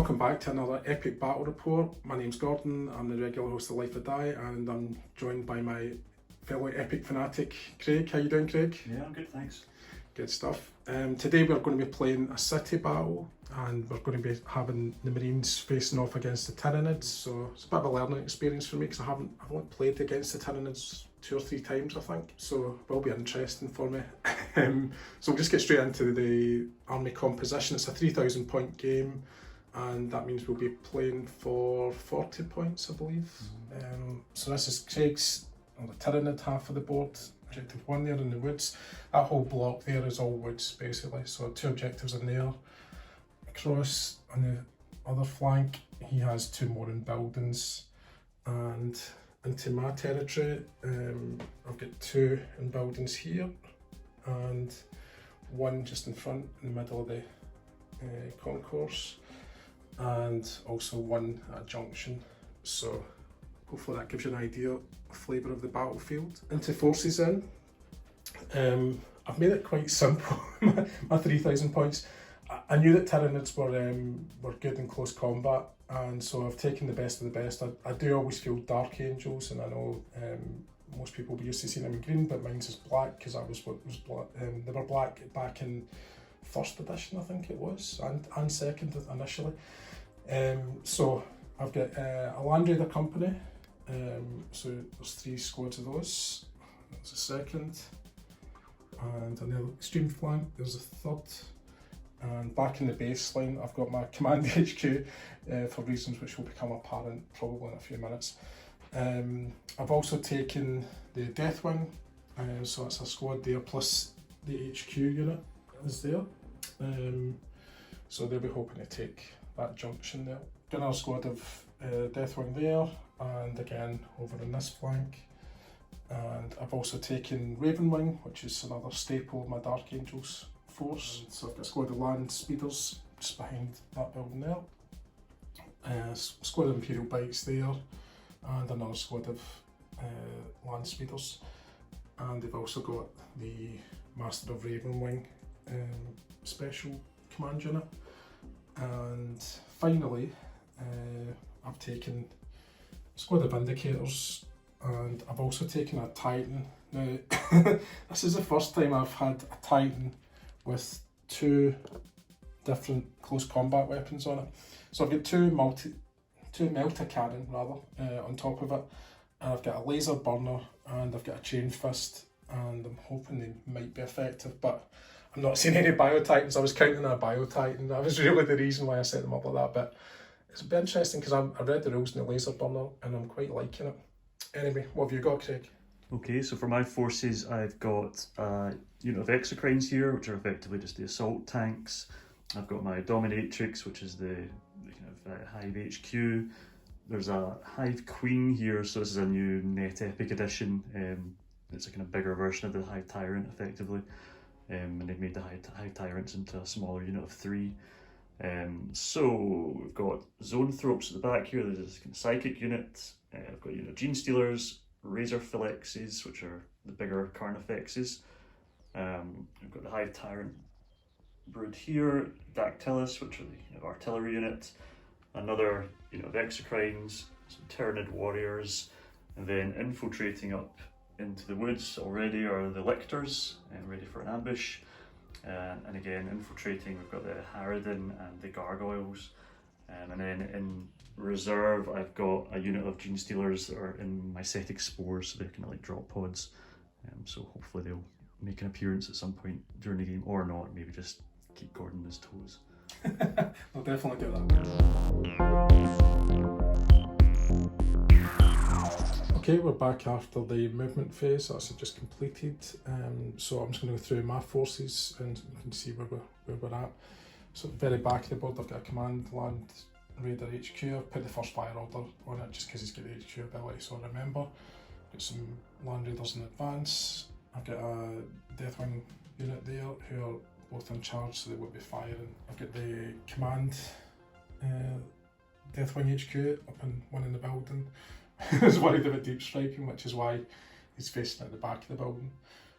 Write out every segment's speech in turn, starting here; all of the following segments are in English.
Welcome back to another epic battle report. My name's Gordon, I'm the regular host of Life or Die, and I'm joined by my fellow epic fanatic, Craig. How you doing, Craig? Yeah, I'm good, thanks. Good stuff. Today we're going to be playing a city battle, and we're going to be having the Marines facing off against the Tyranids, so it's a bit of a learning experience for me because I've only played against the Tyranids 2 or 3 times, I think, so it will be interesting for me. So we'll just get straight into the army composition. It's a 3,000 point game, and that means we'll be playing for 40 points, I believe. So this is Craig's, on the Tyranid half of the board. Objective 1 there in the woods. That whole block there is all woods basically, so 2 objectives in there. Across on the other flank he has 2 more in buildings, and into my territory I've got 2 in buildings here and 1 just in front in the middle of the concourse, and also 1 at a junction. So hopefully that gives you an idea of the flavour of the battlefield. Into forces then, I've made it quite simple, my 3,000 points. I knew that Tyranids were good in close combat, and so I've taken the best of the best. I do always feel Dark Angels, and I know most people will be used to seeing them in green, but mine's is black because that was what was black. They were black back in 1st edition, I think it was, and 2nd initially. So I've got a Land Raider company, so there's 3 squads of those. That's a 2nd, and on the extreme flank there's a 3rd. And back in the baseline I've got my command HQ for reasons which will become apparent probably in a few minutes. I've also taken the Deathwing, so that's a squad there plus the HQ unit is there. So they'll be hoping to take that junction there. Got another squad of Deathwing there, and again over on this flank. And I've also taken Ravenwing, which is another staple of my Dark Angels force. So I've got a squad of land speeders just behind that building there. Squad of Imperial bikes there, and another squad of land speeders. And they've also got the Master of Ravenwing special command unit. And finally, I've taken a squad of Vindicators, and I've also taken a Titan. Now, this is the first time I've had a Titan with 2 different close combat weapons on it. So I've got 2 melta cannon rather on top of it, and I've got a laser burner, and I've got a chain fist, and I'm hoping they might be effective, but I'm not seeing any bio titans. I was counting on a bio titan. That was really the reason why I set them up like that, but it's a bit interesting because I read the rules in the laser burner and I'm quite liking it. Anyway, what have you got, Craig? Okay, so for my forces I've got a unit of exocrines here, which are effectively just the assault tanks. I've got my dominatrix, which is the kind of Hive HQ. There's a Hive Queen here, so this is a new net epic edition. It's a kind of bigger version of the Hive Tyrant effectively. And they've made the Hive Tyrants into a smaller unit of 3. So we've got Zoanthropes at the back here. There's this kind of psychic unit. I've got a unit of Gene Stealers, Razor Phylexes, which are the bigger Carnifexes. We've got the Hive Tyrant brood here, Dactylus, which are the kind of artillery unit, another unit of exocrines, some Tyranid warriors, and then infiltrating up into the woods already are the Lictors, ready for an ambush. And again, infiltrating, we've got the Harridan and the Gargoyles. And then in reserve, I've got a unit of Gene Stealers that are in mycetic spores, so they're kind of like drop pods. So hopefully they'll make an appearance at some point during the game, or not, maybe just keep Gordon on his toes. I'll definitely do that. Okay, we're back after the movement phase that's just completed. So I'm just going to go through my forces and you can see where we're at. So at the very back of the board I've got a Command Land Raider HQ. I've put the first fire order on it just because he's got the HQ ability, so I remember. I've got some Land Raiders in advance. I've got a Deathwing unit there who are both in charge, so they won't be firing. I've got the Command Deathwing HQ up in one in the building. I was worried about deep striking, which is why he's facing at the back of the building.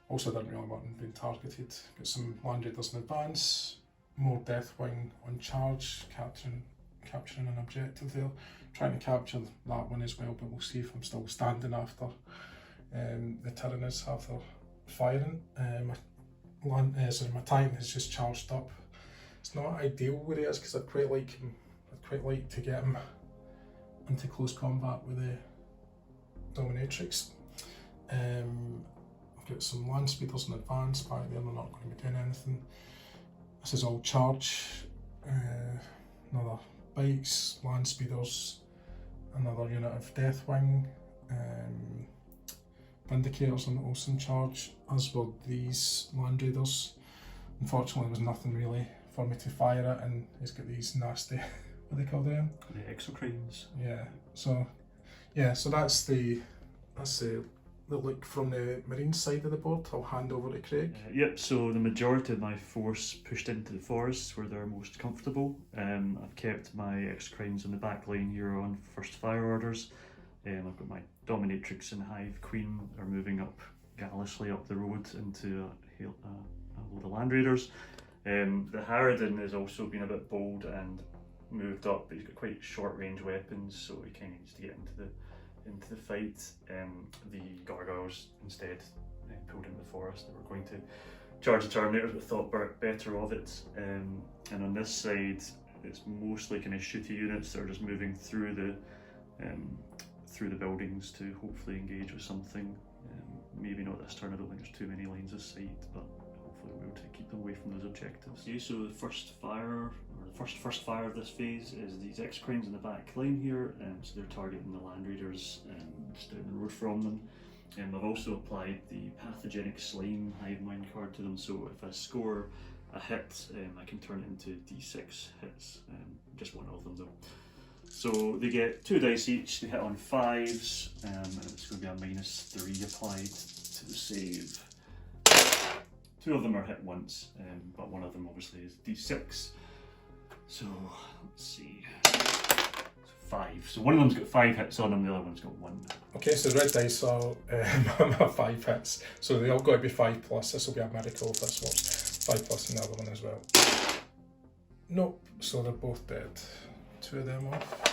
Also didn't really want him being targeted. Got some Land Raiders in advance, more Deathwing on charge, capturing capturing an objective there. Trying to capture that one as well, but we'll see if I'm still standing after the Tyranids have their firing. My Titan has just charged up. It's not ideal where he is because I'd quite like to get him into close combat with the Dominatrix. I've got some land speeders in advance back there, they're not going to be doing anything. This is all charge. Another bikes, land speeders, another unit of Deathwing, Vindicators and also in charge, as were these Land Raiders. Unfortunately there was nothing really for me to fire at, and he's got these nasty, what they call them? The exocrines. Yeah, so that's the look from the Marine side of the board. I'll hand over to Craig. Yep, so the majority of my force pushed into the forests where they're most comfortable. I've kept my exocrines in the back line here on first fire orders. I've got my Dominatrix and Hive Queen are moving up gallantly up the road into a load of Land Raiders. The Harridan has also been a bit bold and moved up, but he's got quite short range weapons, so he kind of needs to get into the fight. The Gargoyles instead pulled into the forest. They were going to charge the Terminators, but thought better of it. And on this side, it's mostly kind of shooty units that are just moving through the buildings to hopefully engage with something. Maybe not this turn, I don't think there's too many lines of sight, but hopefully we'll be able to keep them away from those objectives. Okay, so the first fire of this phase is these X-Cranes in the back line here, so they're targeting the Land Raiders just down the road from them. I've also applied the Pathogenic Slime Hive Mind card to them, so if I score a hit, I can turn it into D6 hits, just one of them though. So they get 2 dice each, they hit on 5s, and it's going to be a -3 applied to the save. 2 of them are hit once, but one of them obviously is D6. So let's see, so 5. So one of them's got 5 hits on them, the other one's got 1. Okay, so the red dice are 5 hits, so they all got to be 5+. This will be a miracle if this works. 5+ in the other one as well. Nope, so they're both dead. 2 of them off.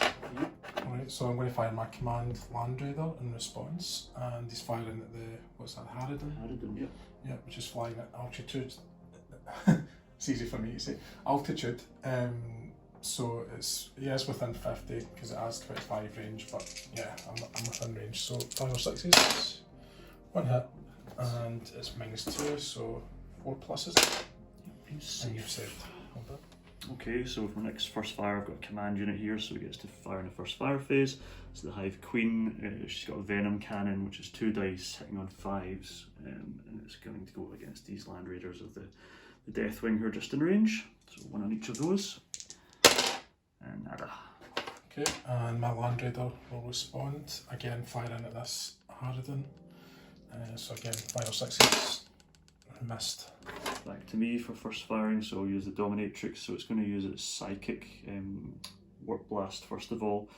Alright, so I'm going to fire my command Land Raider in response, and he's firing at the, what's that, Harridan? Harridan, yeah. Yeah, which is flying at altitude. It's easy for me to say. Altitude. So he is within 50 because it has 25 range, but yeah, I'm within range. So 5 or 6s, 1 hit, and it's -2, so 4+, is it? And you've saved. Hold on. Okay, so for my next first fire, I've got a command unit here, so he gets to fire in the first fire phase. So the Hive Queen, she's got a Venom Cannon, which is 2 dice hitting on 5s, and it's going to go against these Land Raiders of the Deathwing who are just in range. So 1 on each of those, and nada. Okay, and my Land Raider will respond, again firing at this Harridan. So again, 5 or 6s, missed. Back to me for first firing, so I'll use the Dominatrix, so it's going to use its Psychic Warp Blast first of all,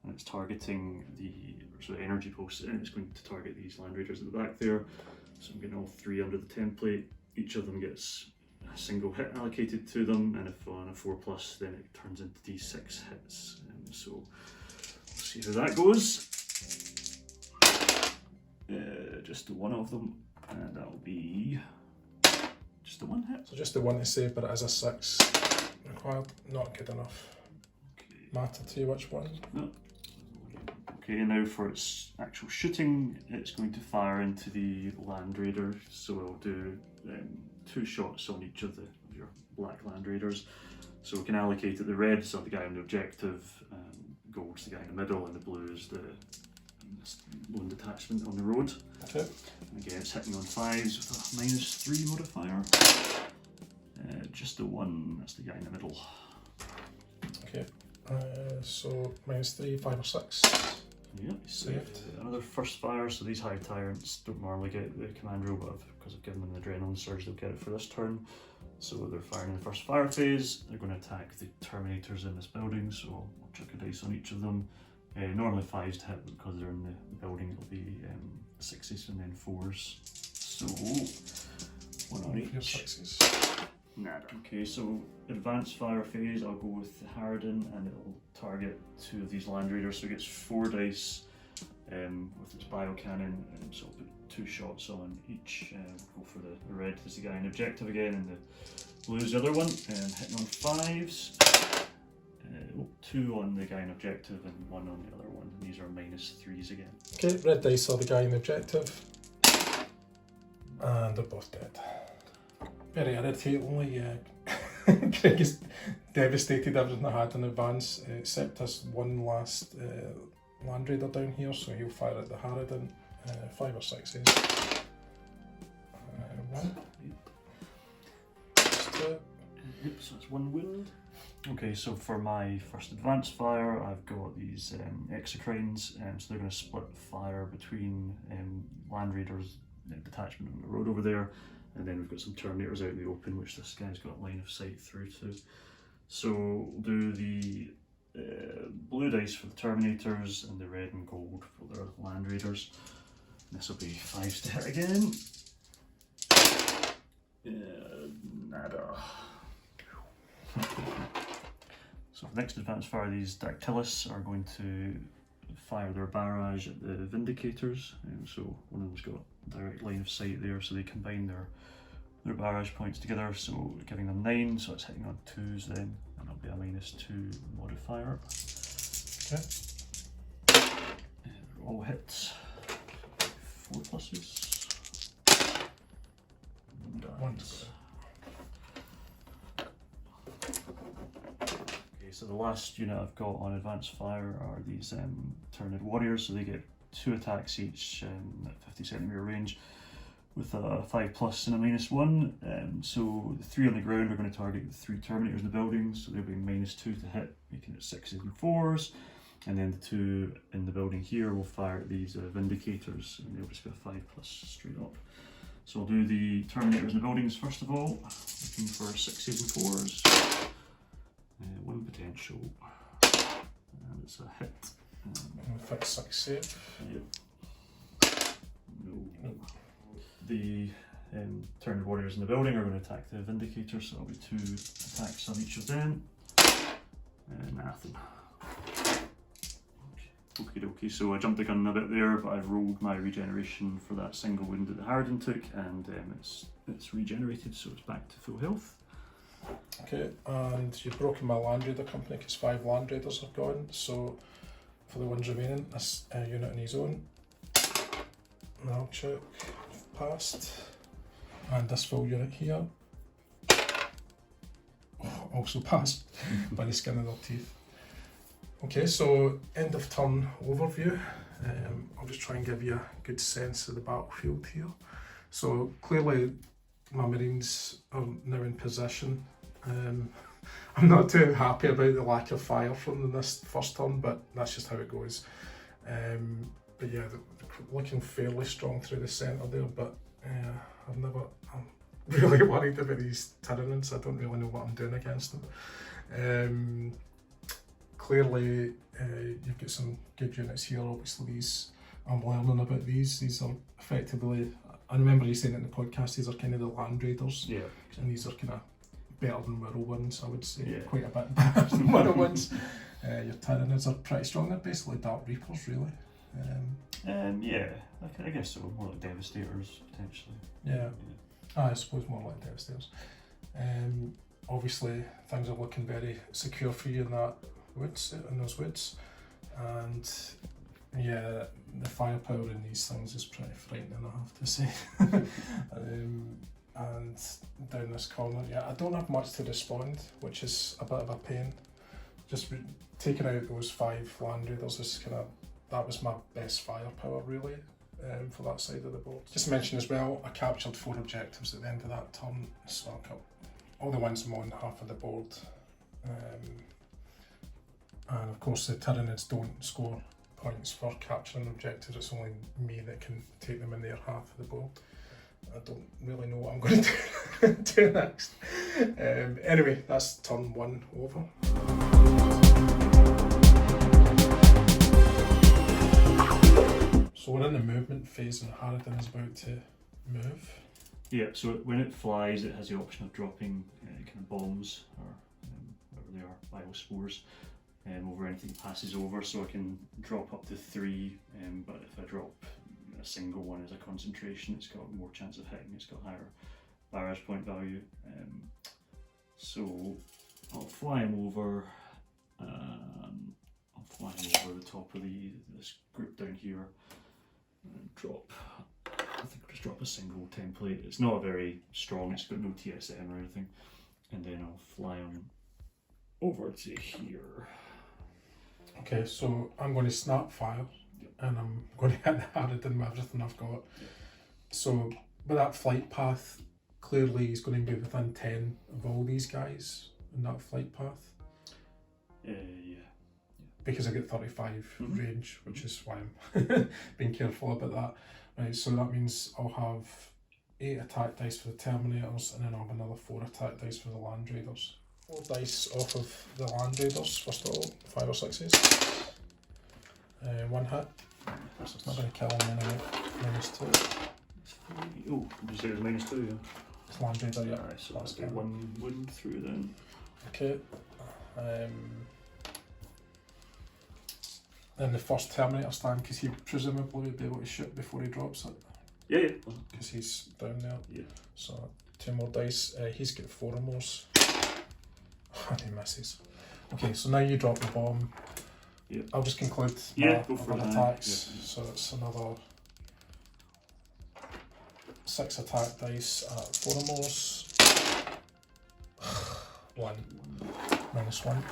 and it's targeting the energy post, and it's going to target these Land Raiders at the back there. So I'm getting all 3 under the template. Each of them gets a single hit allocated to them, and if on a 4+, then it turns into D6 hits. So we'll see how that goes. Just the 1 of them, and that'll be just the 1 hit. So just the 1 to save, but it is a 6 required. Not good enough. Okay. Matter to you which one? No. Okay, now for its actual shooting, it's going to fire into the Land Raider. So I'll do 2 shots on each of your black Land Raiders. So we can allocate it. The reds are the guy on the objective, gold's the guy in the middle, and the blue is the lone detachment on the road. Okay. And again, it's hitting on 5s with a -3 modifier. Just the 1, that's the guy in the middle. Okay, so -3, 5 or 6. Yep, saved. Another first fire, so these Hive Tyrants don't normally get the command roll, but because I've given them an Adrenaline Surge, they'll get it for this turn. So they're firing in the first fire phase. They're going to attack the Terminators in this building, so I'll chuck a dice on each of them. Normally 5s to hit, but because they're in the building, it'll be 6s and then 4s. So 1 on each. 6s. Nada. Okay, so advanced fire phase, I'll go with the Harridan, and it'll target 2 of these Land Raiders, so it gets 4 dice with its bio cannon, so I'll put 2 shots on each. Go for the red as the guy in objective again, and the blue's the other one, hitting on 5s. 2 on the guy in objective and 1 on the other one. These are -3s again. Okay, red dice are the guy in the objective. And they're both dead. Very irritatingly, Craig has devastated everything I had in advance, except this one last Land Raider down here, so he'll fire at the Harridan. 5 or 6s. 1. Just 2. Yep, so it's 1 wound. Okay, so for my first advanced fire, I've got these exocrines, so they're going to split fire between Land Raiders detachment on the road over there, and then we've got some Terminators out in the open, which this guy's got line of sight through to. So we'll do the blue dice for the Terminators and the red and gold for the Land Raiders. This will be 5 to hit again. Nada. So for the next advanced fire, these Dactylus are going to fire their barrage at the Vindicators. So one of them's got direct line of sight there, so they combine their barrage points together, so giving them 9, so it's hitting on 2s then, and it'll be a -2 modifier. Okay. All hits. 4 pluses. One's Okay, so the last unit I've got on advanced fire are these Tyranid warriors, so they get 2 attacks each at 50cm range with a 5+ and a -1. So the 3 on the ground are going to target the 3 Terminators in the building, so they'll be -2 to hit, making it 6s and 4s. And then the 2 in the building here will fire at these Vindicators, and they'll just get a 5+ straight up. So I'll do the Terminators in the buildings first of all, looking for 6s and 4s. 1 potential, and it's a hit. fix 6 save. Yep. No. The Tyranid warriors in the building are going to attack the Vindicators, so that'll be 2 attacks on each of them. Nothing. Okay, so I jumped the gun a bit there, but I've rolled my regeneration for that single wound that the Harridan took, and it's regenerated, so it's back to full health. Okay, and you've broken my Land Raider company because 5 Land Raiders have gone, so for the ones remaining, this unit on his own. I'll check, passed. And this full unit here, also passed by the skin of their teeth. Okay, so end of turn overview. I'll just try and give you a good sense of the battlefield here. So clearly my Marines are now in position. I'm not too happy about the lack of fire from them this first turn, but that's just how it goes. But yeah, they're looking fairly strong through the centre there, but I'm really worried about these Tyranids. I don't really know what I'm doing against them. Clearly, you've got some good units here. Obviously, these, I'm learning about these. These are effectively, I remember you saying it in the podcast, these are kind of the Land Raiders. Yeah. And these are kind of better than Whirlwinds, I would say. Yeah. Quite a bit better than Whirlwinds. Your Tyranids are pretty strong. They're basically Dark Reapers, really. Yeah, I guess so. More like Devastators, potentially. Yeah. I suppose more like Devastators. Obviously, things are looking very secure for you in that woods, in those woods, and yeah, the firepower in these things is pretty frightening, I have to say. And down this corner, yeah, I don't have much to respond, which is a bit of a pain. Just taking out those 5 Land Raiders is that was my best firepower really, for that side of the board. Just to mention as well, I captured 4 objectives at the end of that turn, so I got all the ones I'm on half of the board. And of course the Tyranids don't score points for capturing objectives, it's only me that can take them in their half of the board. I don't really know what I'm going to do next. Anyway, that's turn 1 over. So we're in the movement phase and Harridan is about to move. Yeah, so when it flies, it has the option of dropping kind of bombs or whatever they are, biospores, over anything it passes over. So I can drop up to 3, but if I drop a single one as a concentration, it's got more chance of hitting. It's got higher barrage point value. So I'll fly him over. I'll fly him over the top of this group down here and drop. I think I'll just drop a single template. It's not very strong, it's got no TSM or anything. And then I'll fly him over to here. Okay, so I'm going to snap fire, and I'm going to hit the Harridan with everything I've got. So with that flight path, clearly he's going to be within 10 of all these guys in that flight path. Yeah. Because I get 35 range, which is why I'm being careful about that. Right, so that means I'll have 8 attack dice for the Terminators, and then I'll have another 4 attack dice for the Land Raiders. 4 dice off of the Land Raiders, first of all, 5 or 6s. 1 hit, so it's not going to kill him anyway. -2. Oh, did you say it was -2? Yeah. It's Land Raider, yeah. Alright, so that's get 1 wound through then. Okay. Then the first Terminator stand, because he presumably would be able to shoot before he drops it. Yeah. Because he's down there. Yeah. So 2 more dice. He's got 4 more. And he misses. Okay, so now you drop the bomb. Yeah. I'll just conclude go for my it. attacks. Yeah. So it's another 6 attack dice at 4 more. 1. -1. It's fine.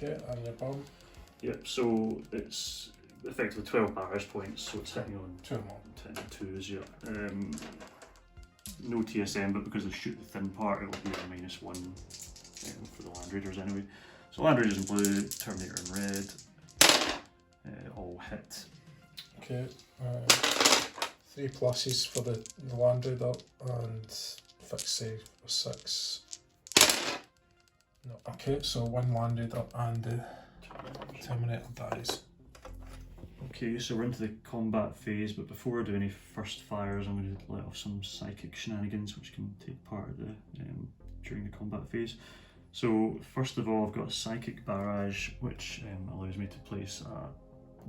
Okay, and your bomb. Yep, so it's effectively 12 barrage points, so it's hitting on 2 more. 10 2s, yeah. No TSM, but because they shoot the thin part, it'll be a -1 for the Land Raiders anyway. So Land Raiders in blue, Terminator in red, all hit. Okay, 3 pluses for the Land Raider and fixed save for 6. No, okay, so 1 Land Raider and the Terminator dies. Okay, so we're into the combat phase, but before I do any first fires, I'm going to let off some psychic shenanigans which can take part of during the combat phase. So first of all, I've got a psychic barrage, which allows me to place a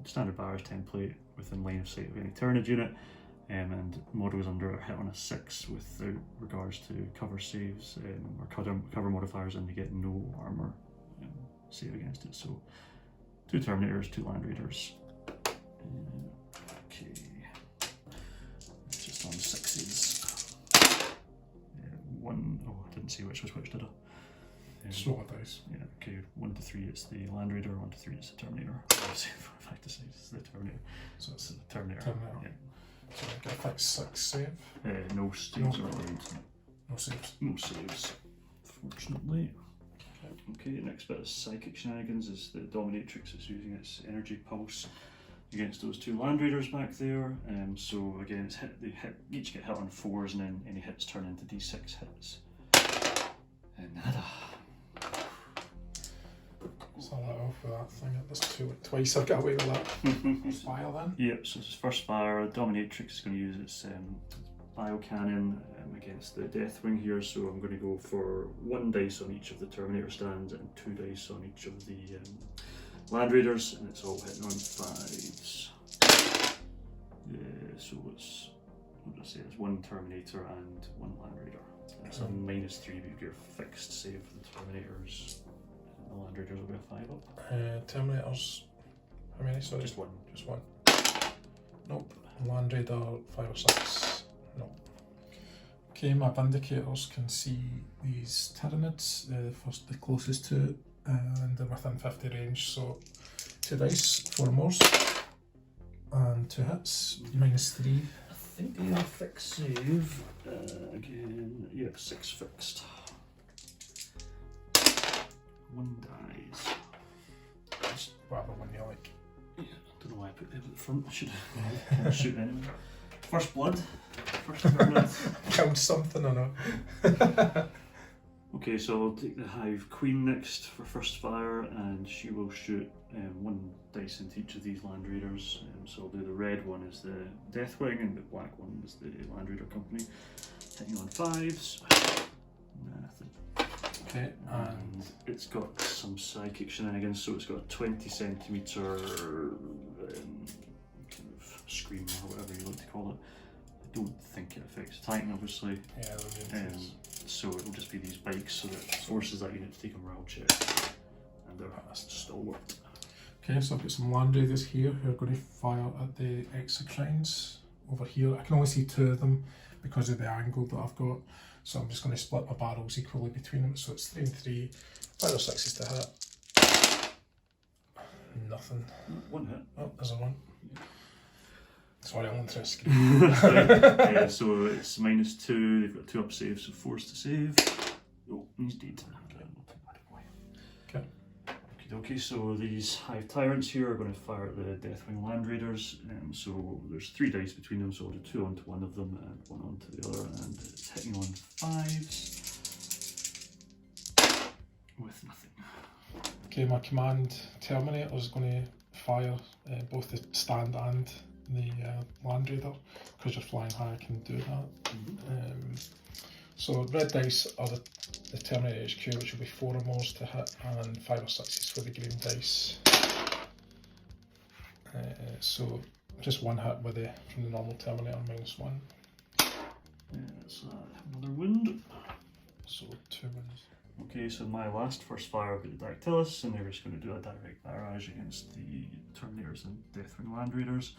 standard barrage template within line of sight of any Tyranid unit, and models under hit on a 6 without regards to cover saves or cover modifiers, and you get no armor save against it. So 2 Terminators, 2 Land Raiders. Okay, it's just on 6s. 1, oh, I didn't see which was which, did I? Just roll a dice. Yeah, okay, 1 to 3 it's the Land Raider, 1 to 3 it's the Terminator. 5 to 6 it's the Terminator. So it's the Terminator. Yeah. So I get a fixed 6 save. No saves or aids. No saves. No saves, fortunately. Okay, next bit of psychic shenanigans is the Dominatrix is using its energy pulse against those 2 Land Raiders back there. So again, they each get hit on 4s, and then any hits turn into D6 hits. And nada. So I'll let off with that thing. That's twice I've got away with that. First fire then? Yep, so this is first fire. Dominatrix is going to use its biocannon against the Deathwing here, so I'm going to go for 1 dice on each of the Terminator stands and 2 dice on each of the Land Raiders, and it's all hitting on 5s. So it's, what did I say, it's 1 Terminator and 1 Land Raider. That's a -3 with your fixed save for the Terminators. The Land Raiders will be a 5 up. Terminators, how many? Sorry? Just 1. Just 1. Nope. Land Raider 5 or 6. Nope. Okay, my Vindicators can see these Tyranids, the closest to it, and they're within 50 range, so 2 dice, 4 more, and 2 hits, -3. I think they are fixed save. Again, yeah, 6 fixed. 1 dies. Just whatever one you like. Yeah, I don't know why I put them at the front. I should have shoot anyway. First blood. First Tyranid. Count something or not. Okay, so I'll take the Hive Queen next for first fire, and she will shoot 1 dice into each of these Land Raiders. So I'll do the red one is the Deathwing, and the black one is the Land Raider Company. Hitting on 5s. Nothing. Okay, And it's got some psychic shenanigans, so it's got a 20 centimetre kind of scream or whatever you like to call it. I don't think it affects Titan, obviously. yeah, So it will just be these bikes, so that forces that unit to take a morale check, and they're stalwart. okay, so I've got some Land Raiders here who are going to fire at the exocrines over here. I can only see 2 of them because of the angle that I've got, so I'm just going to split my barrels equally between them. So it's 3 and 3, 5 or 6s to hit. Nothing. 1 hit. Oh, there's a 1. Yeah. Sorry, I'm on through a screen. So it's -2, they've got 2 up saves, so 4s to save. Oh, he's dead. Okay. Okay, so these Hive Tyrants here are going to fire at the Deathwing Land Raiders. So there's 3 dice between them, so I'll do 2 onto one of them and 1 onto the other, and it's hitting on 5s with nothing. Okay, my command Terminator is going to fire both the stand and the Land Raider. Because you're flying high, I can do that. So red dice are the Terminator HQ, which will be 4 or more to hit, and 5 or 6s for the green dice. So just 1 hit with from the normal Terminator, -1. That's another wound. So 2 wins. Okay, so my last first fire will be the Dactylus, and they're just going to do a direct barrage against the Terminators and Deathwing Land Raiders.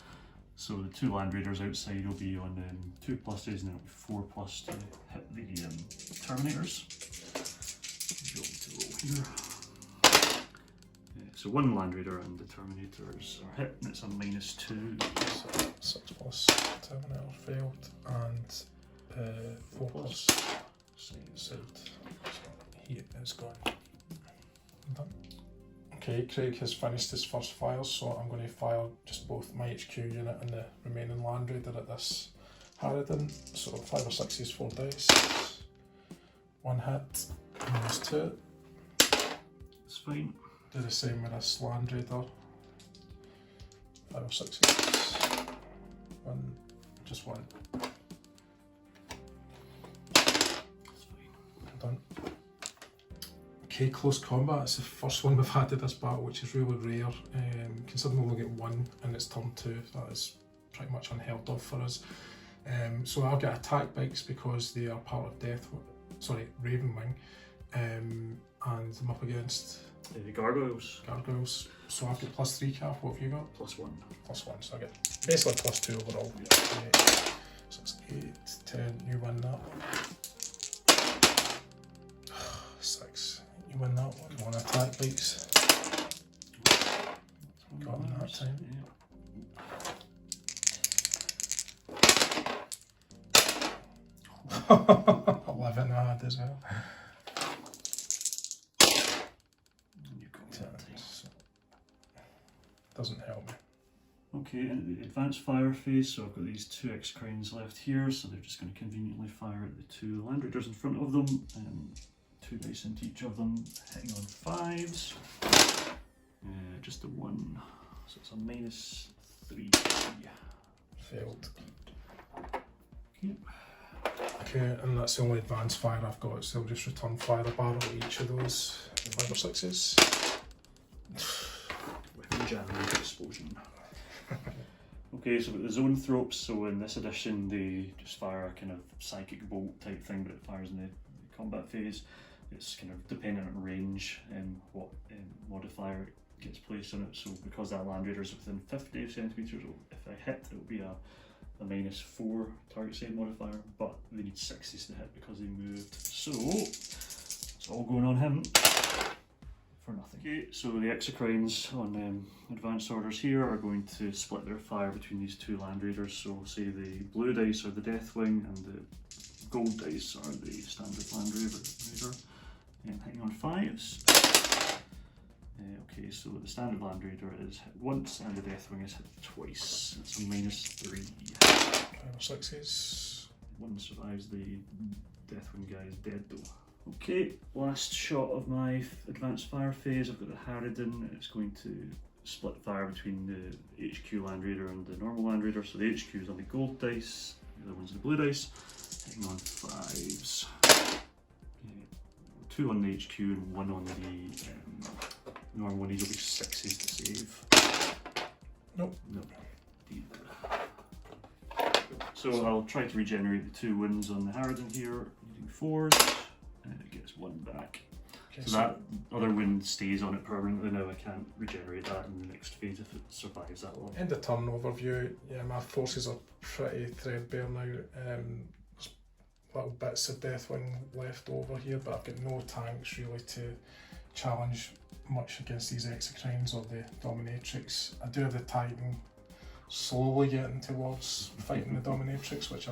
So the 2 Land Raiders outside will be on 2 pluses, and then it'll be 4+ to hit the Terminators. Here. So 1 Land Raider and the Terminators are hit, and it's a -2. So 6+ Terminator failed, and 4+ saved. So he is gone. Done. Okay, Craig has finished his first fire, so I'm going to fire just both my HQ unit and the remaining Land Raider at this Harridan. So 5 or 6s, 4 dice. 1 hit, -2. It's fine. Do the same with this Land Raider. 5 or 6s. 1, just 1. It's fine. Done. Okay, close combat. It's the first one we've had in this battle, which is really rare. Considering we only get 1 and it's turn 2, that is pretty much unheard of for us. So I'll get attack bikes because they are part of Ravenwing, and I'm up against The Gargoyles. Gargoyles. So I've got +3 cap. What have you got? +1. +1. So I get basically +2 overall. Yeah. 6, 8, 10. You win that. 6. You win that one. 1 attack bikes. Got him that time. Yeah. 11 I had as well. You got me that time. Doesn't help me. Okay, in the advanced fire phase, so I've got these 2 X-Crines left here, so they're just going to conveniently fire at the 2 Land Raiders in front of them, 2 dice into each of them, hitting on 5s. Just a 1, so it's a -3. Failed. Okay. Okay, and that's the only advanced fire I've got, so I'll just return fire a barrel at each of those 5 or 6s. Weapon jam explosion. Okay, so with the zone thropes, so in this edition they just fire a kind of psychic bolt type thing, but it fires in the combat phase. It's kind of dependent on range and what modifier gets placed on it. So because that Land Raider is within 50 centimetres, if I hit, it will be a -4 target save modifier, but they need 60s to hit because they moved. So it's all going on him for nothing. Okay, so the Exocrines on advanced orders here are going to split their fire between these 2 Land Raiders. So say the blue dice are the Deathwing and the gold dice are the standard Land Raider, and hitting on 5s. Okay, so the standard Land Raider is hit once and the Deathwing is hit twice. It's a -3. 5 or 6s. 1 survives, the Deathwing guy is dead though. Okay, last shot of my advanced fire phase. I've got the Harridan. It's going to split fire between the HQ Land Raider and the normal Land Raider. So the HQ is on the gold dice, the other one's on the blue dice. Hitting on 5s. 2 on the HQ and 1 on the normal one. These will be 6s to save. Nope. Nope. So I'll try to regenerate the 2 wins on the Harridan here, using 4s, and it gets 1 back. Okay, so that other wind stays on it permanently now. I can't regenerate that in the next phase if it survives that long. End of turn overview. Yeah, my forces are pretty threadbare now. There's little bits of Deathwing left over here, but I've got no tanks really to challenge much against these Exocrines or the Dominatrix. I do have the Titan slowly getting towards fighting the Dominatrix, which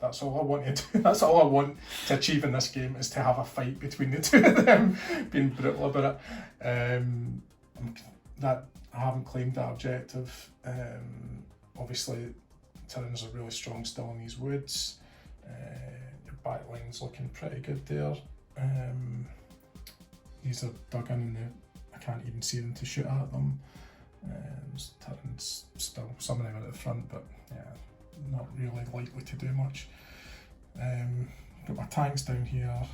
that's all I want to do. That's all I want to achieve in this game, is to have a fight between the 2 of them, being brutal about it. That I haven't claimed that objective. Obviously, Tyranids are really strong still in these woods. Your backline's looking pretty good there. These are dug in and I can't even see them to shoot at them. Tyranids still, some of them are at the front, but yeah, not really likely to do much. Got my tanks down here.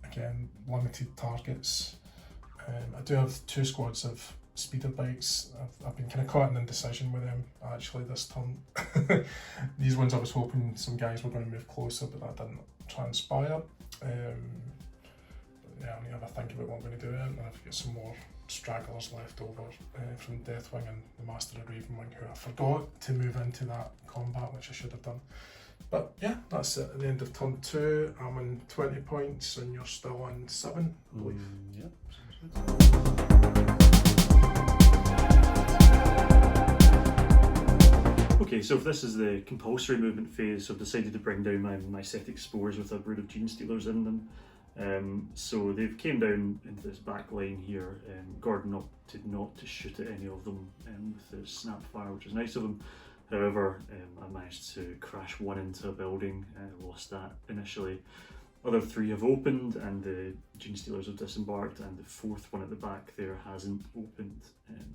Again, limited targets. I do have 2 squads of speeder bikes. I've been kind of caught in indecision with them actually this turn. These ones I was hoping some guys were going to move closer, but that didn't transpire. Yeah, I need to have a think about what I'm going to do there, and I've got some more stragglers left over from Deathwing and the Master of Ravenwing, who I forgot to move into that combat, which I should have done. But yeah, that's it. At the end of turn 2, I'm on 20 points and you're still on 7, I believe. Yep, sounds good. Okay, so if this is the compulsory movement phase, so I've decided to bring down my Mycetic Spores with a brood of Gene Stealers in them. So they've came down into this back line here. Gordon opted not to shoot at any of them with his snap fire, which is nice of him. However, I managed to crash 1 into a building, lost that initially. Other 3 have opened and the Gene Stealers have disembarked, and the 4th one at the back there hasn't opened,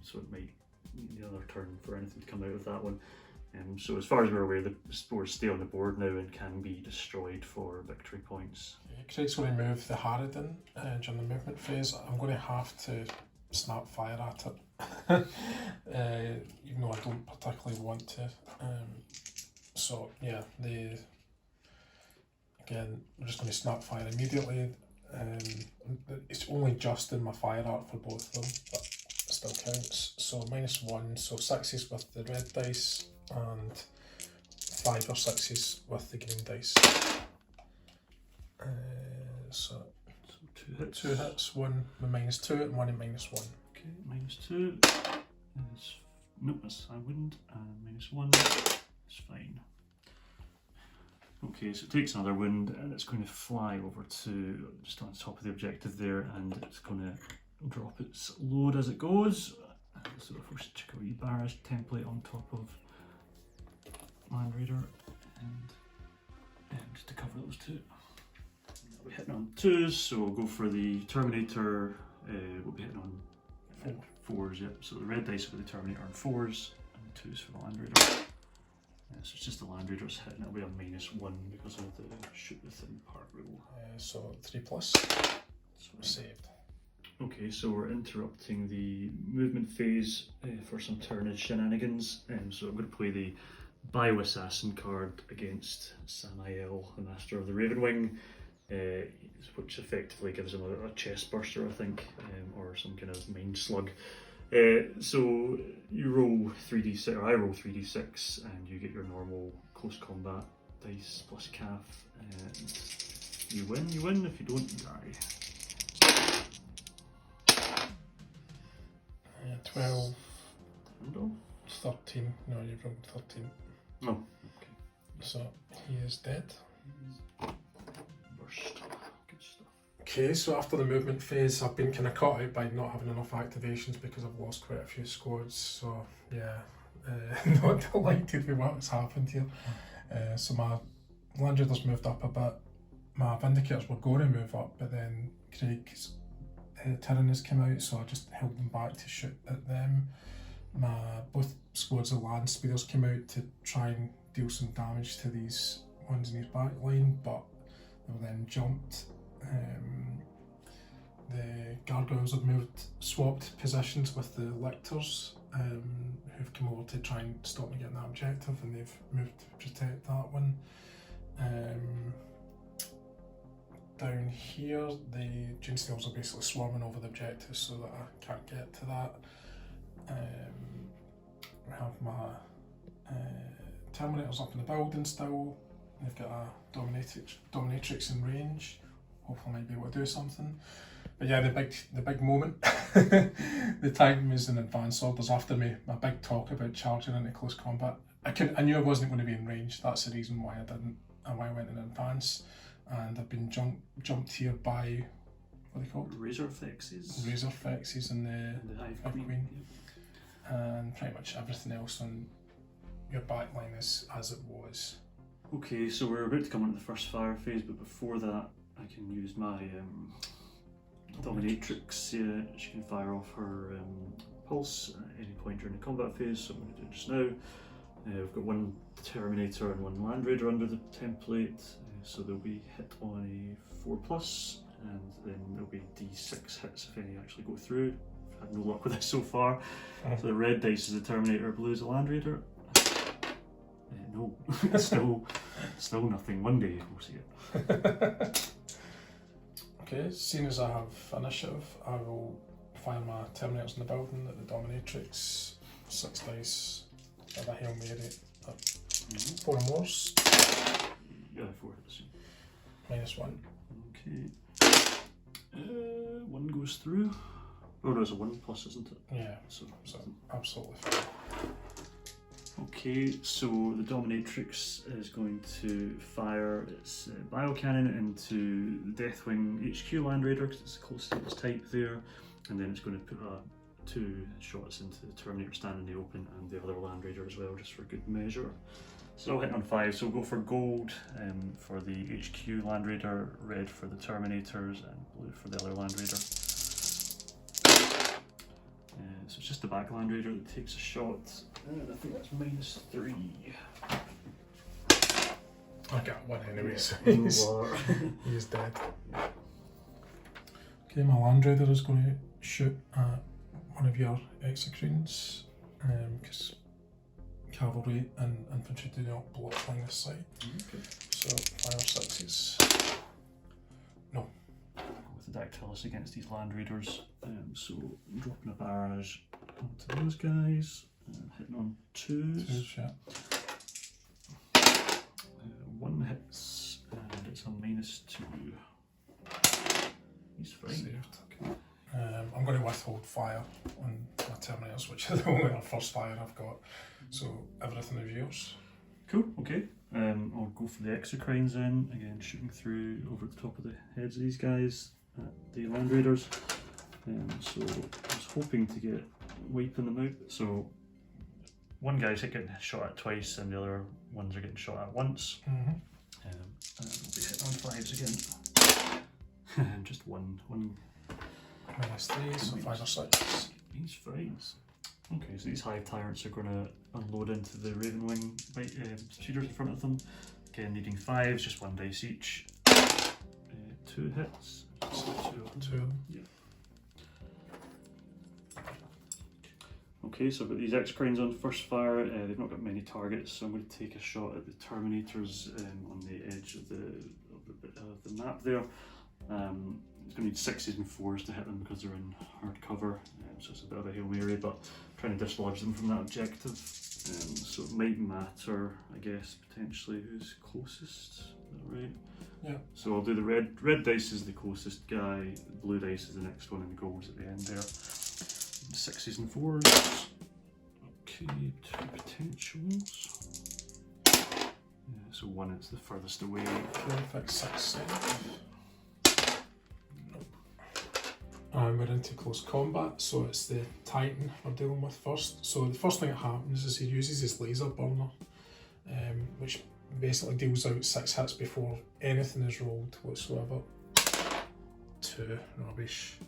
so it might need another turn for anything to come out of that one. So as far as we're aware, the spores stay on the board now and can be destroyed for victory points. Craig's going to move the Harridan during the movement phase. I'm going to have to snap fire at it, even though I don't particularly want to. So yeah, again, I'm just going to snap fire immediately. It's only just in my fire art for both of them, but it still counts. So -1, so 6s with the red dice, and 5 or 6s with the green dice. So 2 hits. 2 hits, 1 with -2 and 1 in -1. Okay, -2 is, nope, that's I wouldn't, and -1 is fine. Okay, so it takes another wind and it's going to fly over to just on top of the objective there, and it's going to drop its load as it goes. So we're forced to check a wee barrage template on top of Land Raider, and just to cover those 2. We're hitting on 2s, so we'll go for the Terminator. We'll be hitting on 4s, yep. So the red dice for the Terminator on 4s, and the 2s for the Land Raider. So it's just the Land Raider's hitting, it'll be a -1 because of the shoot within part rule. So 3+, saved. Okay, so we're interrupting the movement phase for some Tyranid shenanigans. So I'm going to play the Bio-Assassin card against Samael, the Master of the Ravenwing, which effectively gives him a chest burster, I think, or some kind of mind slug. So you roll 3d6, or I roll 3d6, and you get your normal close combat dice plus calf, and you win. If you don't, you die. 12, 13. No, you rolled 13. Oh, okay. So he is dead. Burst. Good stuff. Okay, so after the movement phase, I've been kind of caught out by not having enough activations because I've lost quite a few squads. So yeah, not delighted with what's happened here. So my Land Raider's moved up a bit. my Vindicators were going to move up, but then Craig's Tyranids came out, so I just held them back to shoot at them. Both squads of land speeders came out to try and deal some damage to these ones in his back line, but they were then jumped. The gargoyles have swapped positions with the lictors, who've come over to try and stop me getting that objective, and they've moved to protect that one. Down here, the Genestealers are basically swarming over the objectives so that I can't get to that. We have my Terminators up in the building still. They've got a dominatrix in range. Hopefully I might be able to do something. But yeah, the big moment. The time was in advance orders after me. My big talk about charging into close combat. I knew I wasn't going to be in range. That's the reason why I went in advance. And I've been jumped here by, what are they called? Razor Fexes. Razor Fexes and the Hive Queen. Yep. And pretty much everything else on your backline is as it was. Okay, so we're about to come into the first fire phase, but before that I can use my Dominatrix. She can fire off her pulse at any point during the combat phase, so I'm going to do it just now. We've got one Terminator and one Land Raider under the template, so they'll be hit on a 4+, and then there'll be D6 hits if any actually go through. I've had no luck with this so far. So the red dice is the Terminator, blue is the Land Raider. No, still nothing. One day we'll see it. Okay, seeing as I have initiative, I will fire my Terminators in the building at the Dominatrix. 6 dice, at a Hail Mary, 4 mores. Yeah, 4 hits. -1. Okay. 1 goes through. Oh no, it's a 1+, isn't it? Yeah, So absolutely fine. Okay, so the Dominatrix is going to fire its biocannon into the Deathwing HQ Land Raider because it's the closest to its type there, and then it's going to put 2 shots into the Terminator standing in the open and the other Land Raider as well, just for good measure. So all hitting on 5, so we'll go for gold for the HQ Land Raider, red for the Terminators, and blue for the other Land Raider. So it's just the back Land Raider that takes a shot, and I think that's -3. I got 1 anyway, so Yeah. he's dead. Okay, my Land Raider is going to shoot at one of your Exocrines, because cavalry and infantry do not block line of sight. Okay. So 5 or 6s. No. With the Dactylus against these Land Raiders, so I'm dropping a barrage onto those guys, hitting on 2s. 2s, yeah. 1 hits, and it's a -2. He's fine. Saved. Okay. I'm going to withhold fire on my Terminators, which is the only first fire I've got. So everything is yours. Cool, okay. I'll go for the Exocrines then, again shooting through over the top of the heads of these guys at the Land Raiders. So I was hoping to get wiping them out. So one guy's getting shot at twice and the other ones are getting shot at once. Mm-hmm. And we'll be hitting on 5s again. Just one. -3, so 5 or 6. These fights. Okay, so these Hive Tyrants are going to unload into the Ravenwing speeders in front of them. Again, needing 5s, just 1 dice each. 2 hits. So 2 of them. Yeah. Okay, so I've got these X-Cranes on first fire. They've not got many targets, so I'm going to take a shot at the Terminators on the edge of the map there. It's going to need 6s and 4s to hit them because they're in hard cover, so it's a bit of a Hail Mary, but I'm trying to dislodge them from that objective. So it might matter, I guess, potentially who's closest. Is that right? Yeah. So I'll do the red dice is the closest guy, the blue dice is the next one, and the gold's at the end there. 6s and 4s. Okay, 2 potentials. So 1 is the furthest away. Perfect 6 save. Nope. And we're into close combat, so it's the Titan we're dealing with first. So the first thing that happens is he uses his laser burner, which basically deals out 6 hits before anything is rolled whatsoever. 2, rubbish.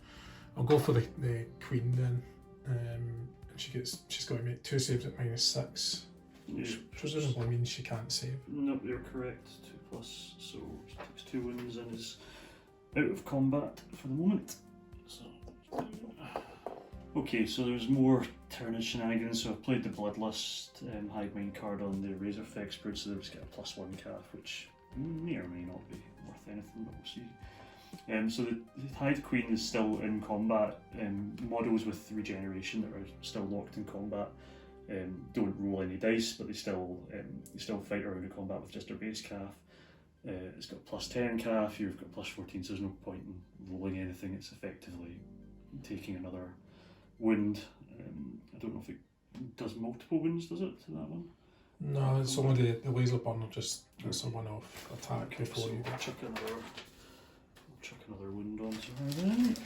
I'll go for the queen then. And she's got to make 2 saves at -6. Which presumably means she can't save. Nope, you're correct. 2+, so she takes 2 wounds and is out of combat for the moment. So, okay, so there's more Tyranid shenanigans. So I've played the Bloodlust Hivemind card on the Razorfell Expert, so they've just got a +1 calf, which may or may not be worth anything, but we'll see. So the Hive Queen is still in combat. Models with regeneration that are still locked in combat don't roll any dice, but they still fight around in combat with just their base calf. It's got +10 calf, you've got +14, so there's no point in rolling anything. It's effectively taking another wound. I don't know if it does multiple wounds, does it, to that one? No, it's only the laser burner just gets a one-off attack before so you I'll chuck another wound onto her then.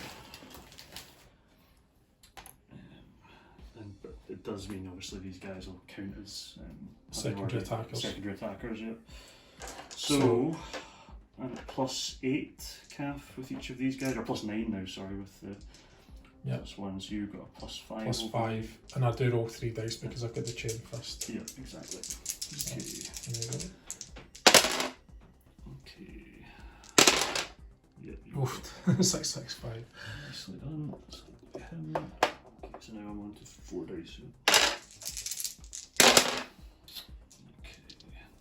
But it does mean obviously these guys will count as secondary attackers, yeah. So +8 calf with each of these guys, or +9 now, sorry, with the +1, so you've got a +5. +5, and I do roll 3 dice because I've got the chain fist. Yeah, exactly. Okay. There you go. Okay. Yep. Oof, 665. Nicely done. So him. Okay, so now I'm on to 4 dice. Okay,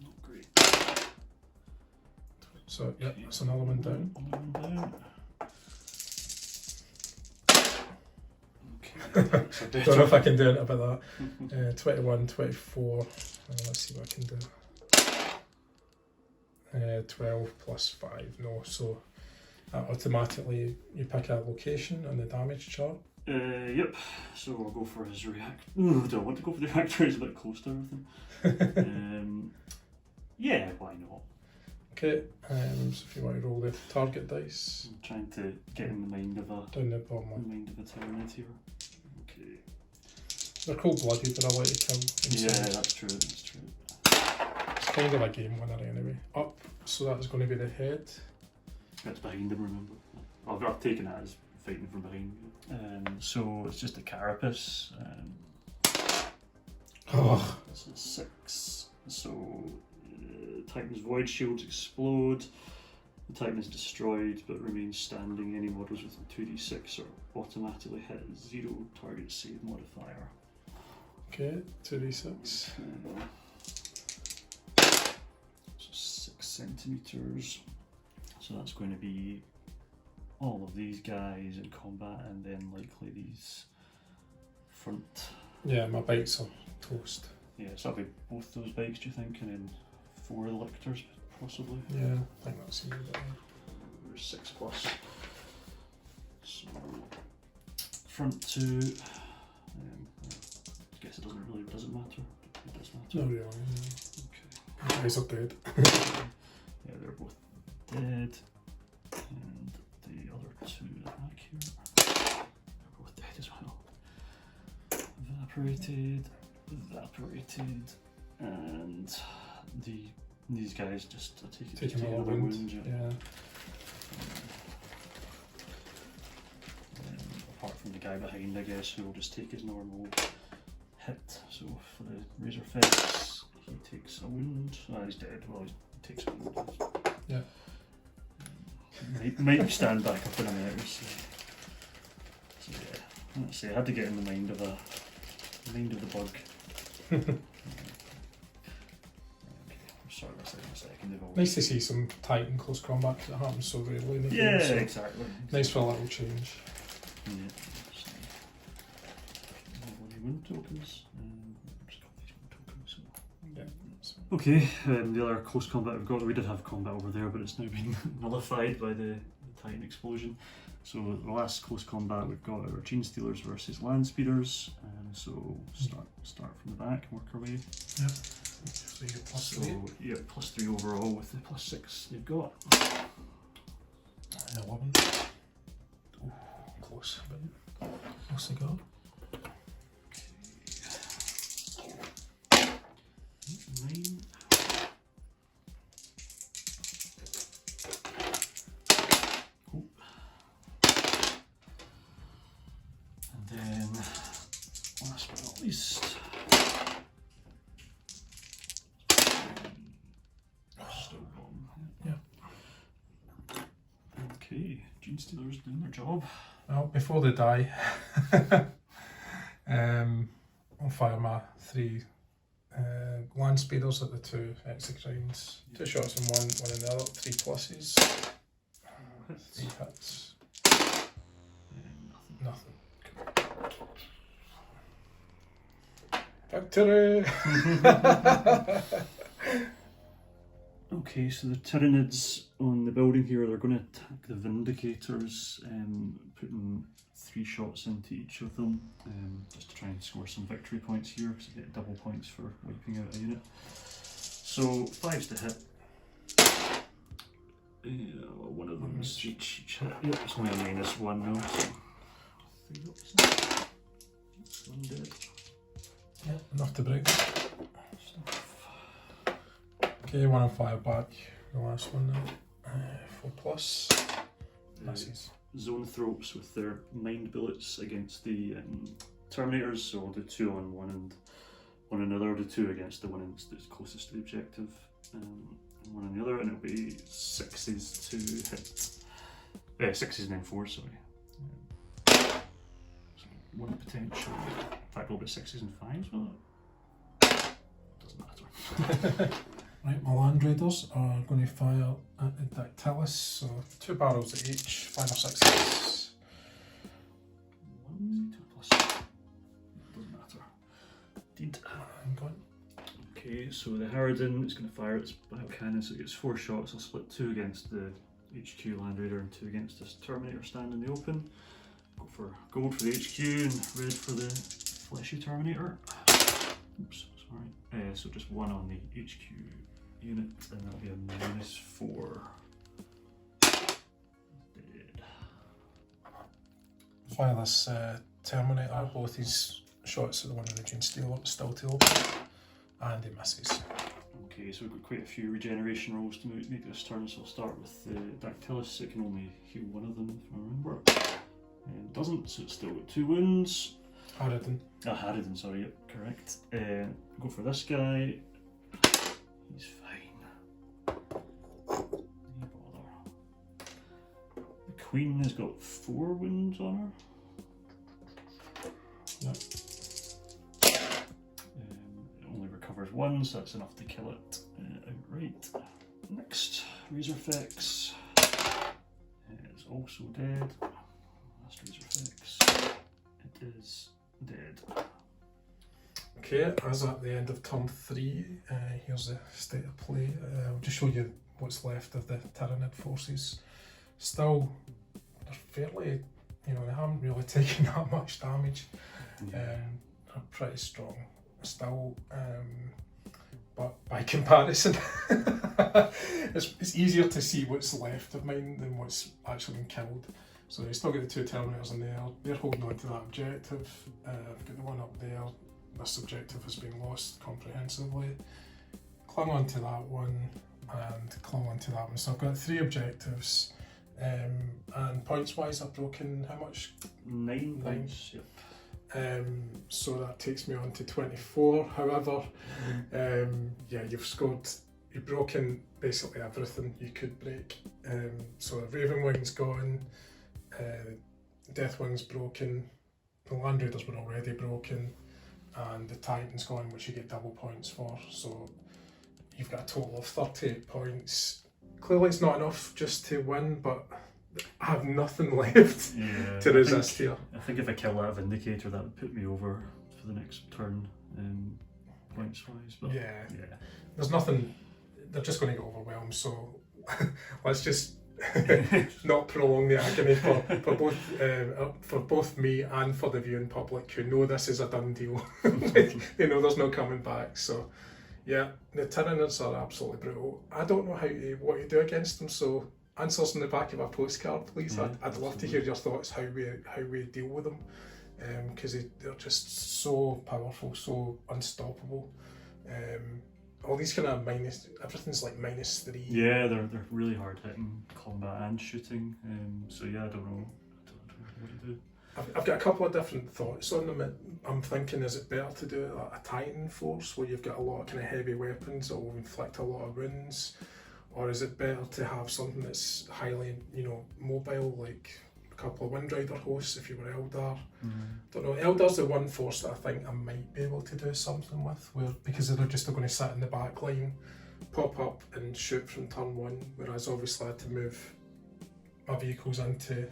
not great. So yep, that's another one down. Another one down. Okay. Don't know if I can do anything about that. 21, 24. Let's see what I can do. 12 +5. No, so automatically you pick a location on the damage chart. Yep. So I'll go for his reactor. Ooh, do I want to go for the reactor? He's a bit close to everything. Yeah, why not? Okay. So if you want to roll the target dice. I'm trying to get in the mind of a Tyranid here. Okay. They're cold-blooded, but I like to kill. Yeah, that's true. That's true. It's kind of a game winner anyway. Up. So that's going to be the head. That's behind him, remember? I've taken that as fighting from behind. So it's just a carapace. That's a 6. So Titan's void shields explode. The Titan is destroyed but remains standing. Any models with a 2d6 are automatically hit 0 target save modifier. Okay, 2d6. So 6 centimeters. So that's going to be all of these guys in combat, and then likely these front. Yeah, my bikes are toast. Yeah, so that'll be both those bikes, do you think? And then 4 lictors, possibly? Yeah, I think that's a good better. Or 6+. So, front 2. I guess it doesn't matter. It does matter. No, really. Okay. The guys are dead. Yeah, they're both dead. And the other 2 in the back here, they're both dead as well. Evaporated, and these guys just take another wound. Yeah. Apart from the guy behind, I guess, who will just take his normal hit. So for the Razor Fist, he takes a wound. He's dead. Well, he takes a wound. Yeah. Might stand back up in a minute. So yeah, let's see. I had to get in the mind of the bug. Okay, I'm sorry, that's like a second. Nice to see some Titan close combat because it happens so rarely in the yeah, game. So exactly. Nice for a little change. Yeah. Any wound tokens? Just got these wound tokens. Yeah. Okay, the other close combat we've got, we did have combat over there, but it's now been nullified by the Titan explosion. So the last close combat we've got our Gene Stealers versus Land Speeders. So start from the back and work our way. Yeah. So you get +3. Yeah, +3 overall with the +6 they've got. 11. Oh, close, but what's they got? 9. Beast. Still bomb. Yeah. Okay, Gene Stealers doing their job. Well, before they die, I'll fire my 3 land speeders at the 2 executes. 2 shots in one in the other, 3 pluses. 3 hits. Nothing. Victory! Okay, so the Tyranids on the building here, they're going to attack the Vindicators, putting 3 shots into each of them, just to try and score some victory points here, because you get double points for wiping out a unit. So 5's to hit. Well, one of them is each hit. Yep, it's only a -1 now, so 3 ups. 1 dead. Yeah, enough to break. Okay, 1 on fire back. The last one now. 4 plus. Misses. Zone thropes with their mind bullets against the Terminators, so I'll do 2 on one and one another. I'll do 2 against the one that's closest to the objective, and one on the other, and it'll be 6s to hit. 6s and then 4, sorry. So 1 potential. In fact, we'll be 6s and 5s with it. Doesn't matter. Right, my Land Raiders are going to fire at the Dactylus, so 2 barrels at each, 5 or 6 hits. 1, 2 plus. Doesn't matter. Indeed. I'm going. Okay, so the Harridan is going to fire its biocannon, so it gets 4 shots. I'll split 2 against the HQ Land Raider and 2 against this Terminator stand in the open. Go for gold for the HQ and red for the fleshy Terminator. Oops, sorry. So just 1 on the HQ unit, and that'll be a -4. Dead. Fire this Terminator, both his shots at the one in the Gene Stealer still to open, and he misses. Okay, so we've got quite a few regeneration rolls to make this turn, so I'll start with the Dactylus. It can only heal 1 of them, if I remember. And it doesn't, so it's still got 2 wounds. Harridan. Harridan, sorry, yep, correct. Go for this guy. He's fine. No bother. The Queen has got 4 wounds on her. Yep. It only recovers 1, so that's enough to kill it outright. Next, Razorfix is also dead. Last Razorfix. It is dead. Okay, as at the end of turn 3, here's the state of play. I'll just show you what's left of the Tyranid forces. Still, they're fairly, they haven't really taken that much damage. Yeah. They're pretty strong still, but by comparison, it's easier to see what's left of mine than what's actually been killed. So you still get the 2 Terminators in there, they're holding on to that objective. I've got the one up there, this objective has been lost comprehensively. Clung on to that one and clung on to that one. So I've got 3 objectives, and points wise I've broken how much? 9 points, yep. So that takes me on to 24. However, you've broken basically everything you could break. So the Ravenwing's gone, Deathwing's broken, the Land Raiders were already broken, and the Titan's gone, which you get double points for. So you've got a total of 38 points. Clearly it's not enough just to win, but I have nothing left to resist here. I think if I kill that Vindicator, that would put me over for the next turn, points wise. But yeah, there's nothing. They're just going to get overwhelmed. So let's just not prolong the agony for both me and for the viewing public who know this is a done deal. They know there's no coming back. So yeah, the Tyranids are absolutely brutal. I don't know what you do against them. So answers in the back of a postcard, please. Yeah, I'd love to hear your thoughts how we deal with them, because they're just so powerful, so unstoppable. All these kind of everything's like -3. Yeah, they're really hard hitting combat and shooting. So yeah, I don't know what to do. I've got a couple of different thoughts on them. I'm thinking, is it better to do a Titan force where you've got a lot of kind of heavy weapons that will inflict a lot of wounds, or is it better to have something that's highly, mobile, like a couple of Wind Rider hosts if you were Eldar? Don't know. Eldar's the one force that I think I might be able to do something with, because they're just going to sit in the back line, pop up and shoot from turn one, whereas obviously I had to move my vehicles into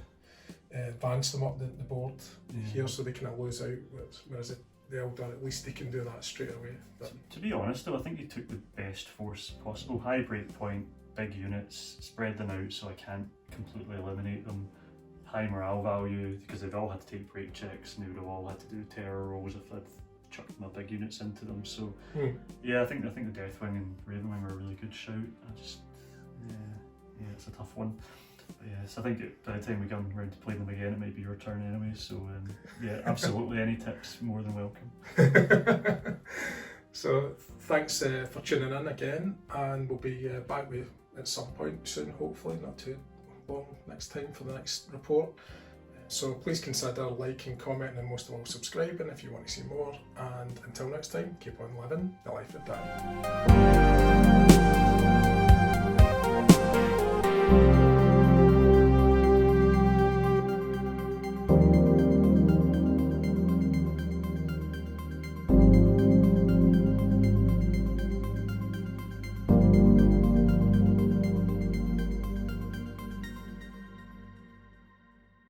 advance them up the board here so they kind of lose out, whereas the Eldar, at least they can do that straight away. But to be honest though, I think you took the best force possible. High breakpoint, big units, spread them out so I can't completely eliminate them. High morale value, because they've all had to take break checks and they would have all had to do terror rolls if I'd chucked my big units into them. So yeah, I think the Deathwing and Ravenwing were a really good shout. It's a tough one. Yes, I think by the time we come around to playing them again, it might be your turn anyway. So yeah, absolutely, any tips more than welcome. So thanks for tuning in again, and we'll be back with at some point soon, hopefully not too long next time for the next report. So please consider liking, commenting, and most of all subscribing if you want to see more. And until next time, keep on living the life of Dan.